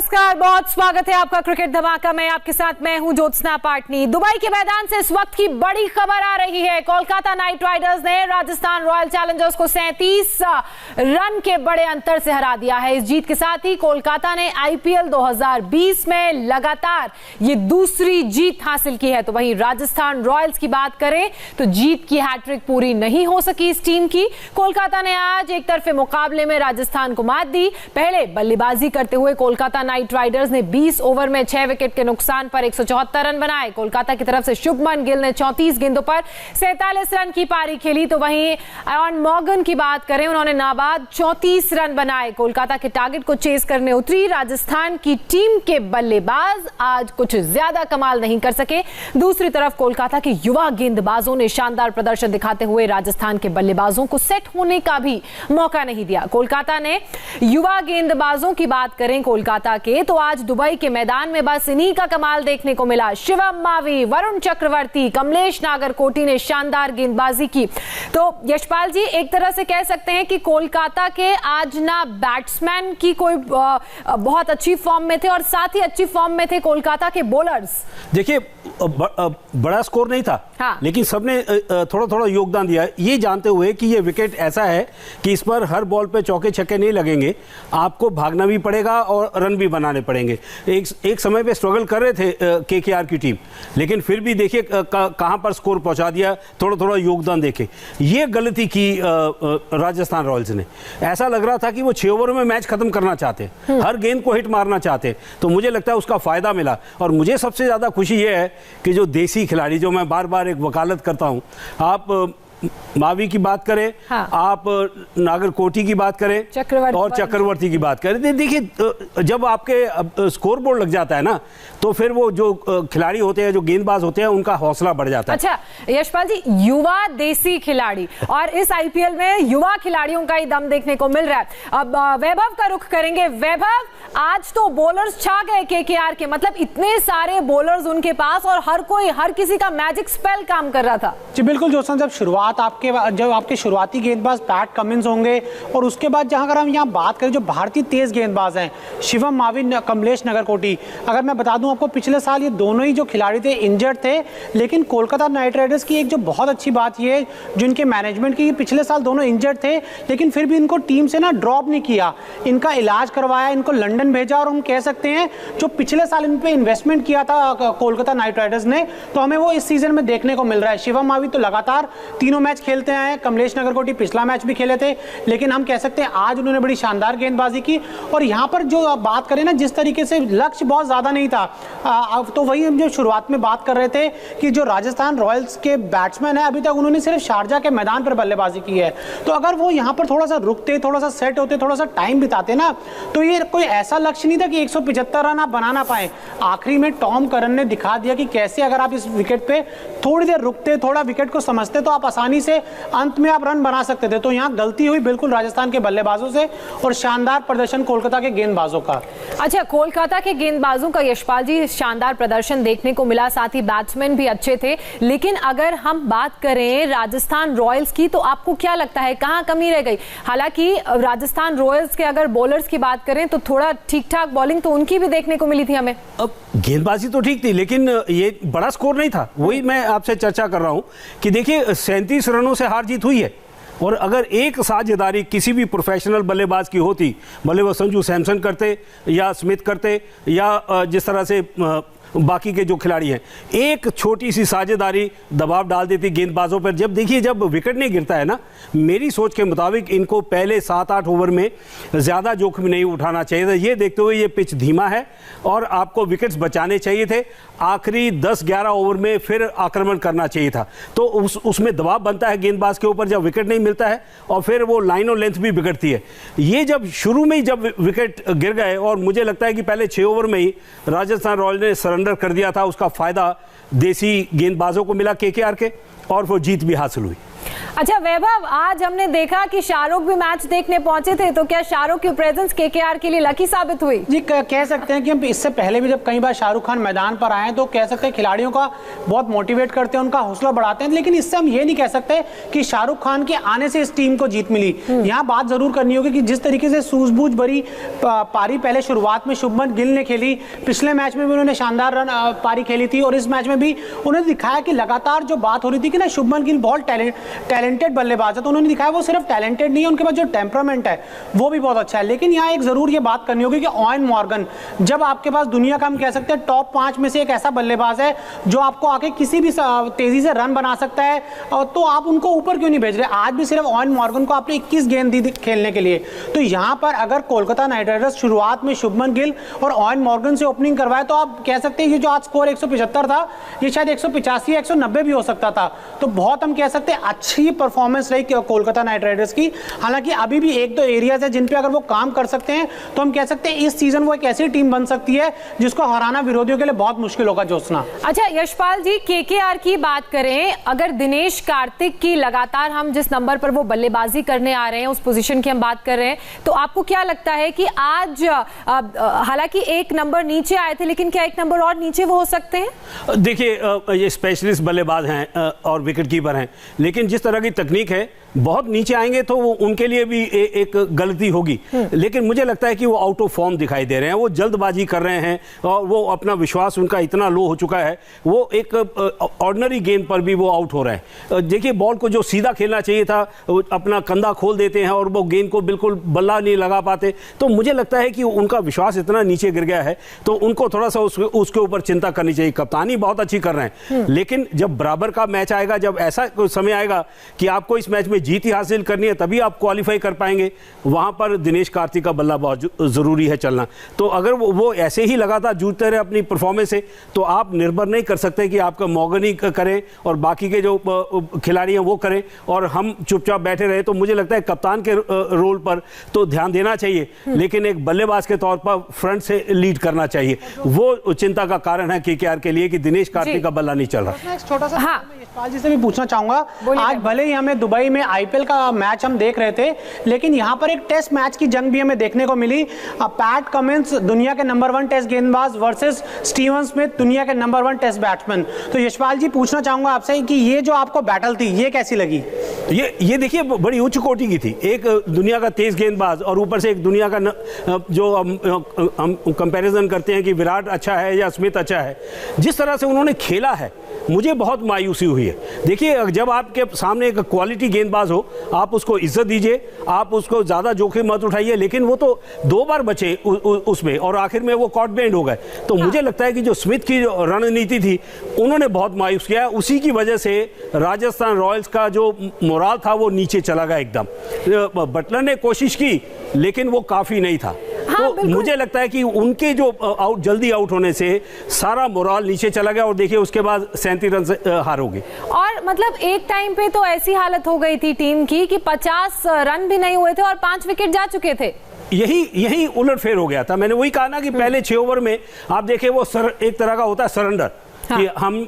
नमस्कार, बहुत स्वागत है आपका क्रिकेट धमाका में। आपके साथ मैं हूं ज्योत्सना पाटनी। दुबई के मैदान से इस वक्त की बड़ी खबर आ रही है। कोलकाता नाइट राइडर्स ने राजस्थान रॉयल चैलेंजर्स को 37 रन के बड़े अंतर से हरा दिया है। इस जीत के साथ ही कोलकाता ने आईपीएल 2020 में लगातार ये दूसरी जीत हासिल की है। तो वहीं राजस्थान रॉयल्स की बात करें तो जीत की हैट्रिक पूरी नहीं हो सकी इस टीम की। कोलकाता ने आज एक तरफे मुकाबले में राजस्थान को मात दी। पहले बल्लेबाजी करते हुए कोलकाता नाइट राइडर्स ने 20 ओवर में 6 विकेट के नुकसान पर 174 रन बनाए। कोलकाता की तरफ से शुभमन गिल ने 34 गेंदों पर 47 रन की पारी खेली। तो वहीं एरन मॉर्गन की बात करें, उन्होंने नाबाद 34 रन बनाए। कोलकाता के टारगेट को चेस करने उतरी राजस्थान की टीम के बल्लेबाज आज कुछ ज्यादा कमाल नहीं कर सके। दूसरी तरफ कोलकाता के युवा गेंदबाजों ने शानदार प्रदर्शन दिखाते हुए राजस्थान के बल्लेबाजों को सेट होने का भी मौका नहीं दिया। कोलकाता ने युवा गेंदबाजों की बात करें कोलकाता के, तो आज दुबई के मैदान में बस इन्हीं का कमाल देखने को मिला। शिवम मावी, वरुण चक्रवर्ती, कमलेश नागरकोटी ने शानदार गेंदबाजी की। तो यशपाल जी, एक तरह से कह सकते हैं कि कोलकाता के आज ना बैट्समैन की कोई बहुत अच्छी फॉर्म में थे और साथ ही अच्छी फॉर्म में थे कोलकाता के बॉलर्स। देखिए, बड़ा स्कोर नहीं था, हाँ। लेकिन सबने थोड़ा थोड़ा योगदान दिया, ये जानते हुए कि ये विकेट ऐसा है कि इस पर हर बॉल पे चौके छक्के नहीं लगेंगे, आपको भागना भी पड़ेगा और रन भी बनाने पड़ेंगे। एक समय पे स्ट्रगल कर रहे थे केकेआर की टीम, लेकिन फिर भी देखिए कहां पर स्कोर पहुंचा दिया, थोड़ा थोड़ा योगदान देके। ये गलती की राजस्थान रॉयल्स ने। ऐसा लग रहा था कि वो 6 ओवर में मैच खत्म करना चाहते, हर गेंद को हिट मारना चाहते, तो मुझे लगता है उसका फायदा मिला। और मुझे सबसे ज्यादा खुशी ये है कि जो देसी खिलाड़ी, जो मैं बार बार एक वकालत करता हूं, आप मावी की बात करें, हाँ। आप नागरकोटी की बात करें और चक्रवर्ती की बात करें, देखिए जब आपके स्कोर बोर्ड लग जाता है ना, तो फिर वो जो खिलाड़ी होते हैं, जो गेंदबाज होते हैं, उनका हौसला बढ़ जाता है। अच्छा यशपाल जी, युवा देसी खिलाड़ी, और इस आईपीएल में युवा खिलाड़ियों का ही दम देखने को मिल रहा है। अब वैभव का रुख करेंगे। वैभव, आज तो बॉलर्स छा गए केकेआर के, मतलब इतने सारे बॉलर्स उनके पास और हर किसी का मैजिक स्पेल काम कर रहा था। जी बिल्कुल जोत्सना, जब आपके शुरुआती गेंदबाज पैट कमिंस होंगे और उसके बाद जहां अगर हम यहाँ बात करें जो भारतीय तेज गेंदबाज हैं, शिवम मावी, कमलेश नागरकोटी, अगर मैं बता दूं आपको पिछले साल ये दोनों ही जो खिलाड़ी थे इंजर्ड थे, लेकिन कोलकाता नाइट राइडर्स की एक जो बहुत अच्छी बात ये है जिनके मैनेजमेंट की, पिछले साल दोनों इंजर्ड थे लेकिन फिर भी इनको टीम से ना ड्रॉप नहीं किया, इनका इलाज करवाया, इनको लंदन भेजा। और हम कह सकते हैं जो पिछले साल इन पे इन्वेस्टमेंट किया था कोलकाता नाइट राइडर्स ने, तो हमें वो इस सीजन में देखने को मिल रहा है। शिवम मावी तो लगातार तीनों मैच खेलते आए हैं, कमलेश नागरकोटी पिछला मैच भी खेले थे, लेकिन हम कह सकते हैं आज उन्होंने बड़ी शानदार गेंदबाजी की। और यहाँ पर जो बात करें ना, जिस तरीके से लक्ष्य बहुत ज्यादा नहीं था, तो वही हम जो शुरुआत में बात कर रहे थे कि जो राजस्थान रॉयल्स के बैट्समैन है, अभी तक उन्होंने सिर्फ शारजा के मैदान पर बल्लेबाजी की है। तो अगर वो यहाँ पर थोड़ा सा रुकते, थोड़ा सा सेट होते, थोड़ा सा टाइम बिताते ना, तो ये कोई ऐसा लक्ष्य नहीं था कि 175 रन आप बना ना पाए। आखिरी में टॉम करन ने दिखा दिया कि कैसे अगर आप इस विकेट पे थोड़ी देर रुकते, थोड़ा विकेट को समझते, तो आप आसानी से अंत में आप रन बना सकते थे। तो यहाँ गलती हुई बिल्कुल राजस्थान के बल्लेबाजों से और शानदार प्रदर्शन कोलकाता के गेंदबाजों का। अच्छा, कोलकाता के गेंदबाजों का यशपाल जी शानदार प्रदर्शन देखने को मिला, साथ ही बैट्समैन भी अच्छे थे। लेकिन अगर हम बात करें राजस्थान रॉयल्स की, तो आपको क्या लगता है कहां कमी रह गई? हालांकि राजस्थान रॉयल्स के अगर बॉलर्स की बात करें तो थोड़ा ठीक ठाक बॉलिंग तो उनकी भी देखने को मिली थी हमें। अब गेंदबाजी तो ठीक थी, लेकिन ये बड़ा स्कोर नहीं था। वही मैं आपसे चर्चा कर रहा हूं कि देखिए 37 रनों से हार जीत हुई है, और अगर एक साझेदारी किसी भी प्रोफेशनल बल्लेबाज की होती, भले वो संजू सैमसन करते या स्मिथ करते या जिस तरह से बाकी के जो खिलाड़ी हैं, एक छोटी सी साझेदारी दबाव डाल देती गेंदबाजों पर। जब देखिए जब विकेट नहीं गिरता है ना, मेरी सोच के मुताबिक इनको पहले 7-8 ओवर में ज़्यादा जोखिम नहीं उठाना चाहिए था। ये देखते हुए ये पिच धीमा है और आपको विकेट्स बचाने चाहिए थे, आखिरी 10-11 ओवर में फिर आक्रमण करना चाहिए था। तो उसमें दबाव बनता है गेंदबाज के ऊपर जब विकेट नहीं मिलता है, और फिर वो लाइन और लेंथ भी बिगड़ती है। ये जब शुरू में ही जब विकेट गिर गए, और मुझे लगता है कि पहले 6 ओवर में ही राजस्थान रॉयल्स ने सरेंडर कर दिया था, उसका फायदा देसी गेंदबाजों को मिला केकेआर के, और वो जीत भी हासिल हुई। अच्छा वैभव, आज हमने देखा कि शाहरुख भी मैच देखने पहुंचे थे, तो क्या शाहरुख की प्रेजेंस केकेआर के लिए लकी साबित हुई? जी कह सकते हैं कि हम इससे पहले भी जब कई बार शाहरुख खान मैदान पर आए तो कह सकते हैं खिलाड़ियों का बहुत मोटिवेट करते हैं, उनका हौसला बढ़ाते हैं, लेकिन इससे हम ये नहीं कह सकते कि शाहरुख खान के आने से इस टीम को जीत मिली। यहाँ बात जरूर करनी होगी कि जिस तरीके से सूझबूझ भरी पारी पहले शुरुआत में शुभमन गिल ने खेली, पिछले मैच में भी उन्होंने शानदार रन पारी खेली थी, और इस मैच में भी उन्होंने दिखाया कि लगातार जो बात हो रही थी कि ना शुभमन गिल बहुत टैलेंटेड बल्लेबाज है, तो उन्होंने दिखाया वो सिर्फ टैलेंटेड नहीं है, उनके पास जो टेम्परामेंट है वो भी बहुत अच्छा है। लेकिन यहाँ एक जरूर ये बात करनी होगी कि ऑयन मॉर्गन जब आपके पास दुनिया का हम कह सकते हैं टॉप 5 में से एक ऐसा बल्लेबाज है जो आपको आके किसी भी तेजी से रन बना सकता है, तो आप उनको ऊपर क्यों नहीं भेज रहे? आज भी सिर्फ ऑयन मॉर्गन को आपने 21 गेंद दी खेलने के लिए। तो यहाँ पर अगर कोलकाता नाइट राइडर्स शुरुआत में शुभमन गिल और ऑयन मॉर्गन से ओपनिंग करवाए तो आप कह सकते हैं ये जो आज स्कोर 175 था ये शायद 185 या 190 भी हो सकता था। तो बहुत हम कह सकते हैं अच्छी परफॉर्मेंस रही कोलकाता नाइट राइडर्स की। हालांकि अभी भी एक दो एरियाज है जिन पे अगर वो काम कर सकते हैं तो हम कह सकते हैं इस सीजन वो एक ऐसी टीम बन सकती है जिसको हराना विरोधियों के लिए बहुत मुश्किल होगा। ज्योत्सना, अच्छा यशपाल जी, केकेआर की बात करें, अगर दिनेश कार्तिक की लगातार हम जिस नंबर पर वो बल्लेबाजी करने आ रहे हैं उस पोजीशन की हम बात कर रहे हैं, तो आपको क्या लगता है कि आज हालांकि एक नंबर नीचे आए थे, लेकिन क्या एक नंबर और नीचे वो हो सकते हैं? देखिए ये स्पेशलिस्ट बल्लेबाज हैं और विकेट कीपर हैं, लेकिन जिस तरह की तकनीक है बहुत नीचे आएंगे तो वो उनके लिए भी एक गलती होगी। लेकिन मुझे लगता है कि वो आउट ऑफ फॉर्म दिखाई दे रहे हैं, वो जल्दबाजी कर रहे हैं और वो अपना विश्वास उनका इतना लो हो चुका है, वो एक ऑर्डिनरी गेंद पर भी वो आउट हो रहे हैं। देखिए बॉल को जो सीधा खेलना चाहिए था अपना कंधा खोल देते हैं और वो गेंद को बिल्कुल बल्ला नहीं लगा पाते। तो मुझे लगता है कि उनका विश्वास इतना नीचे गिर गया है, तो उनको थोड़ा सा उसके ऊपर चिंता करनी चाहिए। कप्तानी बहुत अच्छी कर रहे हैं, लेकिन जब बराबर का मैच आएगा, जब ऐसा समय आएगा कि आपको इस मैच में जीत ही हासिल करनी है तभी आप क्वालिफाई कर पाएंगे, वहां पर दिनेश कार्तिक का बल्ला बहुत जरूरी है चलना। तो अगर वो ऐसे ही लगातार जूझते रहे अपनी परफॉर्मेंस से तो आप निर्भर नहीं कर सकते कि आपका मॉर्गन ही करें और बाकी के जो खिलाड़ी हैं वो करें और हम चुपचाप बैठे रहे। तो मुझे लगता है कप्तान के रोल पर तो ध्यान देना चाहिए, लेकिन एक बल्लेबाज के तौर पर फ्रंट से लीड करना चाहिए। वो चिंता का कारण है केकेआर के लिए कि दिनेश कार्तिक का बल्ला नहीं चल रहा। छोटा सा यशपाल जी से भी पूछना चाहूंगा, आज भले ही हमें दुबई में आईपीएल का मैच हम देख रहे थे, लेकिन यहां पर एक टेस्ट मैच की जंग भी हमें देखने को मिली। पैट कमिंस दुनिया के नंबर 1 टेस्ट गेंदबाज वर्सेस स्टीवन स्मिथ दुनिया के नंबर 1 टेस्ट बैट्समैन। तो यशपाल जी पूछना चाहूंगा आपसे कि ये जो आपको बैटल थी ये कैसी लगी? ये देखिए बड़ी उच्च कोटि की थी, एक दुनिया का तेज गेंदबाज और ऊपर से एक दुनिया का जो हम कंपैरिजन करते हैं कि विराट अच्छा है या स्मिथ अच्छा है, जिस तरह से उन्होंने खेला है मुझे बहुत मायूसी हुई है। देखिए जब आपके सामने एक क्वालिटी गेंदबाज हो आप उसको इज्जत दीजिए, आप उसको ज़्यादा जोखिम मत उठाइए, लेकिन वो तो 2 बार बचे उसमें और आखिर में वो कॉट बैंड हो गए। तो मुझे लगता है कि जो स्मिथ की जो रणनीति थी उन्होंने बहुत मायूस किया, उसी की वजह से राजस्थान रॉयल्स का जो मोराल था वो नीचे चला गया एकदम। बटलर ने कोशिश की लेकिन वो काफ़ी नहीं था। हाँ, तो मुझे लगता है कि उनके जो जल्दी आउट होने से सारा मोराल नीचे चला गया और देखिए उसके बाद 37 रन से हारोगे। और मतलब एक टाइम पे तो ऐसी हालत हो गई थी टीम की कि 50 रन भी नहीं हुए थे और 5 विकेट जा चुके थे। यही उलटफेर हो गया था। मैंने वही कहा ना कि पहले 6 ओवर में आप देखें वो एक तरह का होता है सरेंडर। हाँ। कि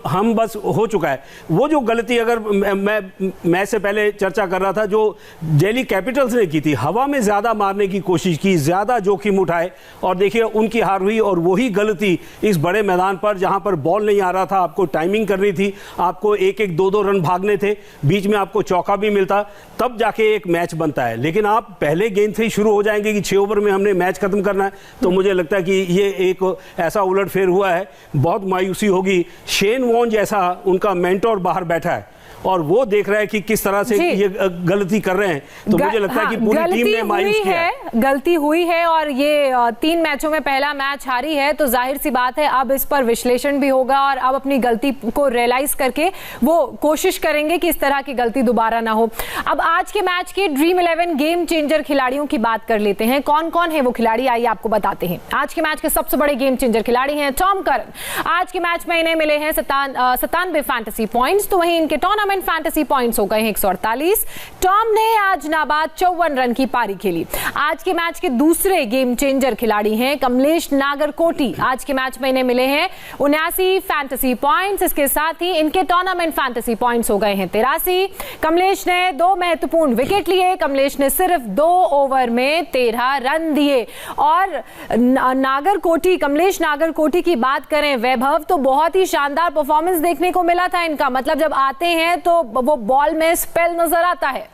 हम बस हो चुका है। वो जो गलती अगर मैं से पहले चर्चा कर रहा था जो दिल्ली कैपिटल्स ने की थी, हवा में ज़्यादा मारने की कोशिश की, ज़्यादा जोखिम उठाए और देखिए उनकी हार हुई। और वही गलती इस बड़े मैदान पर जहां पर बॉल नहीं आ रहा था, आपको टाइमिंग करनी थी, आपको 1-1 2-2 रन भागने थे, बीच में आपको चौका भी मिलता, तब जाके एक मैच बनता है। लेकिन आप पहले गेंद से ही शुरू हो जाएंगे कि 6 ओवर में हमने मैच खत्म करना है, तो मुझे लगता है कि ये एक ऐसा उलटफेर हुआ है, बहुत मायूसी होगी। शेन वॉन जैसा उनका मेंटोर बाहर बैठा है और वो देख रहा है कि किस तरह से ये गलती कर रहे हैं, तो मुझे लगता है कि पूरी टीम ने मायूस किया है। गलती हुई है और ये 3 मैचों में पहला मैच हारी है, तो जाहिर सी बात है अब इस पर विश्लेषण भी होगा और अब अपनी गलती को रियलाइज करके वो कोशिश करेंगे कि इस तरह की गलती दोबारा ना हो। अब आज के मैच के ड्रीम 11 गेम चेंजर खिलाड़ियों की बात कर लेते हैं। कौन कौन है वो खिलाड़ी, आइए आपको बताते हैं। आज के मैच के सबसे बड़े गेम चेंजर खिलाड़ी हैं टॉम करन। आज के मैच में इन्हें मिले हैं 97 फैंटेसी पॉइंट्स, तो वहीं इनके टूर्नामेंट टूर्नामेंट फैंटेसी पॉइंट्स हो गए हैं 148। टॉम ने आज नाबाद 54 रन की पारी खेली। आज के मैच के दूसरे गेम चेंजर खिलाड़ी हैं कमलेश नागरकोटी। आज के मैच में इन्हें मिले हैं 79 फैंटेसी पॉइंट्स। इसके साथ ही इनके टूर्नामेंट फैंटेसी पॉइंट्स हो गए हैं 83। कमलेश ने 2 महत्वपूर्ण विकेट लिए। कमलेश ने सिर्फ 2 ओवर में 13 रन दिए। और नागरकोटी, कमलेश नागरकोटी की बात करें वैभव, तो बहुत ही शानदार परफॉर्मेंस देखने को मिला था इनका। मतलब जब आते हैं तो वो बॉल में स्पेल नजर आता है।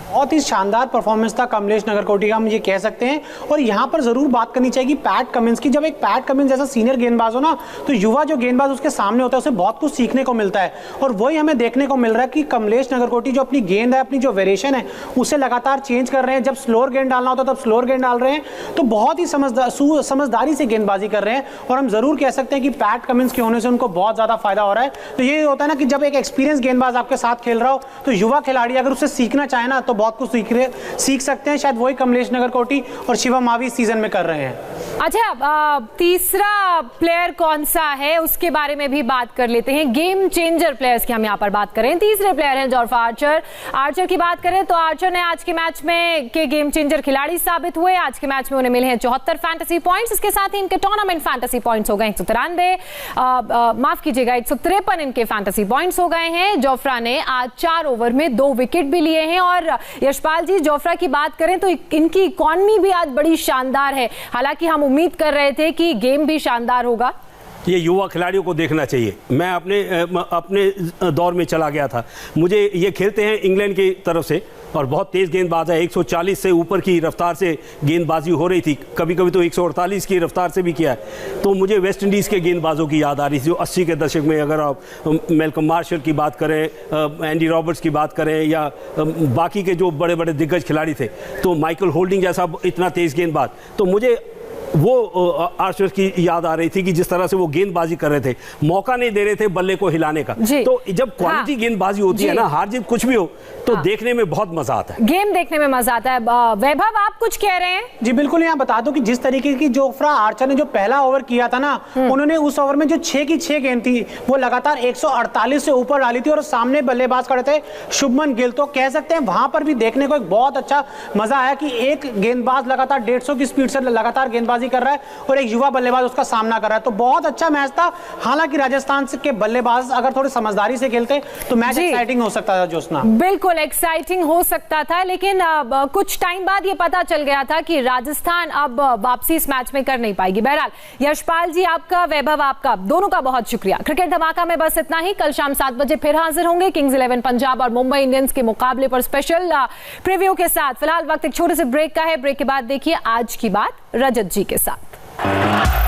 बहुत ही शानदार परफॉर्मेंस था कमलेश नागरकोटी का, हम ये कह सकते हैं। और यहाँ पर जरूर बात करनी चाहिए पैट कमिंस की। जब एक पैट कमिंस जैसा सीनियर गेंदबाज हो ना, तो युवा जो गेंदबाज उसके सामने होता है उसे बहुत कुछ सीखने को मिलता है। और वही हमें देखने को मिल रहा है कि कमलेश नागरकोटी जो अपनी गेंद है, अपनी जो वेरिएशन है, उसे लगातार चेंज कर रहे हैं। जब स्लोअर गेंद डालना होता है तब स्लोअर गेंद डाल रहे हैं। तो बहुत ही समझदारी से गेंदबाजी कर रहे हैं। और हम जरूर कह सकते हैं कि पैट कमिंस के होने से उनको बहुत ज्यादा फायदा हो रहा है। तो ये होता है ना कि जब एक एक्सपीरियंस गेंदबाज आपके साथ खेल रहा हो, तो युवा खिलाड़ी अगर उसे सीखना चाहे ना, तो बहुत कुछ सीख सकते हैं। शायद वही कमलेश नागरकोटी और शिवम मावी सीजन में कर रहे हैं। अच्छा, तीसरा प्लेयर कौन सा है उसके बारे में भी बात कर लेते हैं। गेम चेंजर प्लेयर्स की हम यहाँ पर बात करें। तीसरे प्लेयर हैं जोफ्रा आर्चर। आर्चर की बात करें तो आर्चर ने आज के मैच में के गेम चेंजर खिलाड़ी साबित हुए। आज के मैच में उन्हें मिले हैं 74 फैंटेसी पॉइंट्स। इसके साथ ही इनके टूर्नामेंट फैंटेसी पॉइंट्स हो गए 193, माफ कीजिएगा 153 इनके फैंटेसी पॉइंट्स हो गए हैं। जोफ्रा ने आज 4 ओवर में 2 विकेट भी लिए हैं। और यशपाल जी, जोफ्रा की बात करें तो इनकी इकॉनमी भी आज बड़ी शानदार है। हालांकि हम उम्मीद कर रहे थे कि गेम भी शानदार होगा। ये युवा खिलाड़ियों को देखना चाहिए। मैं अपने दौर में चला गया था। मुझे ये खेलते हैं इंग्लैंड की तरफ से और बहुत तेज़ गेंदबाज है। 140 से ऊपर की रफ्तार से गेंदबाजी हो रही थी, कभी कभी तो 148 की रफ्तार से भी किया है। तो मुझे वेस्ट इंडीज़ के गेंदबाजों की याद आ रही थी जो 80 के दशक में, अगर आप मैल्कम मार्शल की बात करें, एंडी रॉबर्ट्स की बात करें, या बाकी के जो बड़े बड़े दिग्गज खिलाड़ी थे, तो माइकल होल्डिंग जैसा इतना तेज़ गेंदबाज। तो मुझे वो आर्चर की याद आ रही थी कि जिस तरह से वो गेंदबाजी कर रहे थे, मौका नहीं दे रहे थे बल्ले को हिलाने का। तो जब क्वालिटी गेंदबाजी होती है ना, हार जीत कुछ भी हो, तो देखने में बहुत मजा आता है। गेम देखने में मजा आता है। वैभव, आप कुछ कह रहे हैं? जी बिल्कुल, यहाँ बता दूं कि जिस तरीके की जोफ्रा आर्चर ने जो पहला ओवर किया था ना, उन्होंने उस ओवर में जो 6 की 6 गेंद थी वो लगातार 148 से ऊपर डाली थी। और सामने बल्लेबाज खड़े थे शुभमन गिल। तो कह सकते हैं वहां पर भी देखने को एक बहुत अच्छा मजा आया कि एक गेंदबाज लगातार 150 की स्पीड से लगातार गेंदबाजी कर रहा है और एक युवा बल्लेबाज उसका सामना कर रहा है। तो बहुत अच्छा मैच था। हालांकि राजस्थान के बल्लेबाज अगर थोड़ी समझदारी से खेलते तो मैच एक्साइटिंग हो सकता था। जोस्ना, बिल्कुल एक्साइटिंग हो सकता था, लेकिन कुछ टाइम बाद ये पता चल गया था कि राजस्थान अब वापसी इस मैच में कर नहीं पाएगी। बहरहाल, यशपाल जी आपका, वैभव आपका, दोनों का बहुत शुक्रिया। क्रिकेट धमाका में बस इतना ही। कल शाम 7 बजे फिर हाजिर होंगे किंग्स 11 पंजाब और मुंबई इंडियंस के मुकाबले पर स्पेशल प्रीव्यू के साथ। फिलहाल वक्त एक छोटे से ब्रेक का है। ब्रेक के बाद देखिए आज की बात रजत जी के साथ।